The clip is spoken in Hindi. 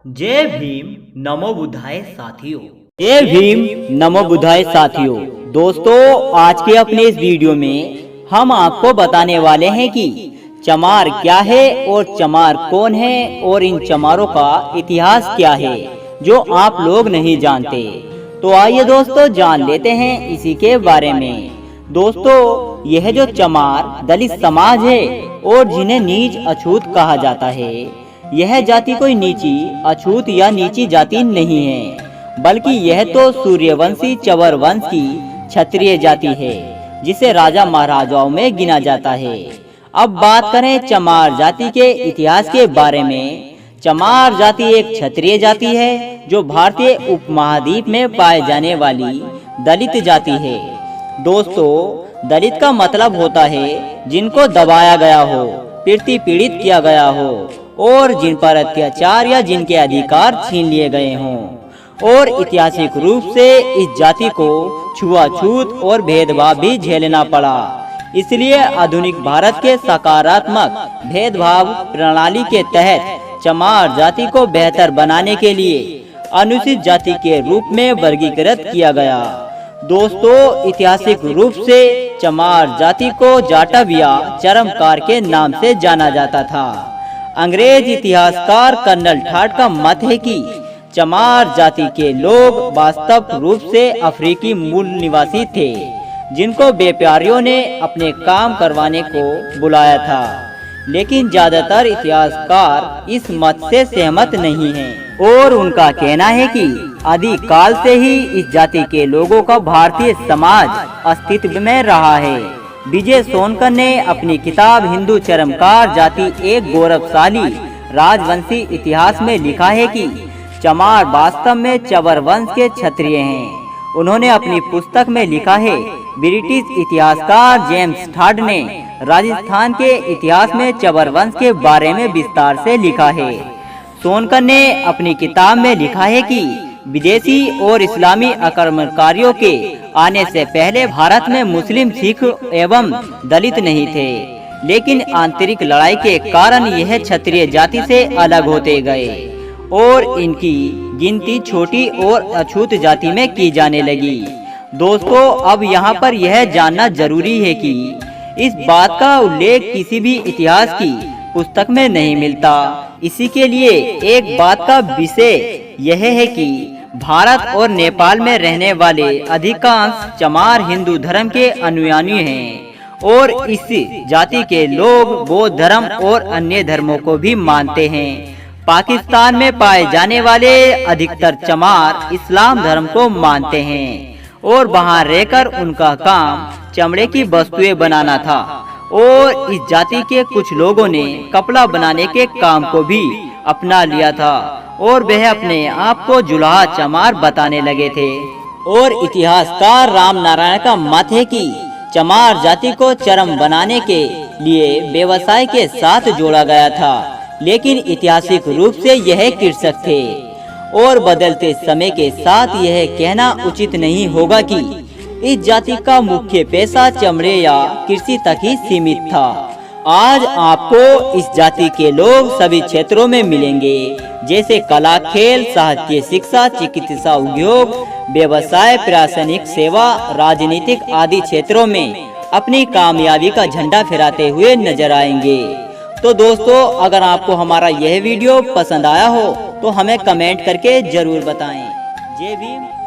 जय भीम नमो बुद्धाय साथियों। जय भीम नमो बुद्धाय साथियों। दोस्तों, आज के अपने इस वीडियो में हम आपको बताने वाले हैं कि चमार क्या है और चमार कौन है और इन चमारों का इतिहास क्या है जो आप लोग नहीं जानते। तो आइए दोस्तों जान लेते हैं इसी के बारे में। दोस्तों, यह जो चमार दलित समाज है और जिन्हें नीच अछूत कहा जाता है, यह जाति कोई नीची अछूत या नीची जाति नहीं है, बल्कि यह तो सूर्यवंशी चवर वंश की क्षत्रिय जाति है जिसे राजा महाराजाओं में गिना जाता है। अब बात करें चमार जाति के इतिहास के बारे में। चमार जाति एक क्षत्रिय जाति है जो भारतीय उपमहाद्वीप में पाए जाने वाली दलित जाति है। दोस्तों, दलित का मतलब होता है जिनको दबाया गया हो, पीड़ित किया गया हो और जिन पर अत्याचार या जिनके अधिकार छीन लिए गए हों। और ऐतिहासिक रूप से इस जाति को छुआछूत और भेदभाव भी झेलना पड़ा। इसलिए आधुनिक भारत के सकारात्मक भेदभाव प्रणाली के तहत चमार जाति को बेहतर बनाने के लिए अनुसूचित जाति के रूप में वर्गीकृत किया गया। दोस्तों, ऐतिहासिक रूप से चमार जाति को जाटव या चरमकार के नाम से जाना जाता था। अंग्रेज इतिहासकार कर्नल ठाट का मत है कि चमार जाति के लोग वास्तव रूप से अफ्रीकी मूल निवासी थे जिनको व्यापारियों ने अपने काम करवाने को बुलाया था। लेकिन ज्यादातर इतिहासकार इस मत से सहमत नहीं हैं और उनका कहना है कि आदिकाल से ही इस जाति के लोगों का भारतीय समाज अस्तित्व में रहा है। विजय सोनकर ने अपनी किताब हिंदू चरमकार जाति एक गौरवशाली राजवंशी इतिहास में लिखा है कि चमार वास्तव में चवर वंश के क्षत्रिय हैं। उन्होंने अपनी पुस्तक में लिखा है। ब्रिटिश इतिहासकार जेम्स ठाड ने राजस्थान के इतिहास में चवर वंश के बारे में विस्तार से लिखा है। सोनकर ने अपनी किताब में लिखा है कि विदेशी और इस्लामी आक्रमणकारियों के आने से पहले भारत में मुस्लिम, सिख एवं दलित नहीं थे, लेकिन आंतरिक लड़ाई के कारण यह क्षत्रिय जाति से अलग होते गए और इनकी गिनती छोटी और अछूत जाति में की जाने लगी। दोस्तों, अब यहाँ पर यह जानना जरूरी है कि इस बात का उल्लेख किसी भी इतिहास की पुस्तक में नहीं मिलता। इसी के लिए एक बात का विषय यह है कि भारत और नेपाल में रहने वाले अधिकांश चमार हिंदू धर्म के अनुयायी हैं और इस जाति के लोग बौद्ध धर्म और अन्य धर्मों को भी मानते हैं। पाकिस्तान में पाए जाने वाले अधिकतर चमार इस्लाम धर्म को मानते हैं और वहां रहकर उनका काम चमड़े की वस्तुएं बनाना था। और इस जाति के कुछ लोगों ने कपड़ा बनाने के काम को भी अपना लिया था और वह अपने आप को जुलाहा चमार बताने लगे थे। और इतिहासकार राम नारायण का मत है कि चमार जाति को चरम बनाने के लिए व्यवसाय के साथ जोड़ा गया था, लेकिन ऐतिहासिक रूप से यह कृषक थे और बदलते समय के साथ यह कहना उचित नहीं होगा कि इस जाति का मुख्य पेशा चमड़े या कृषि तक ही सीमित था। आज आपको इस जाति के लोग सभी क्षेत्रों में मिलेंगे, जैसे कला, खेल, साहित्य, शिक्षा, चिकित्सा, उद्योग, व्यवसाय, प्रशासनिक सेवा, राजनीतिक आदि क्षेत्रों में अपनी कामयाबी का झंडा फहराते हुए नजर आएंगे। तो दोस्तों, अगर आपको हमारा यह वीडियो पसंद आया हो तो हमें कमेंट करके जरूर बताएं। जय भीम।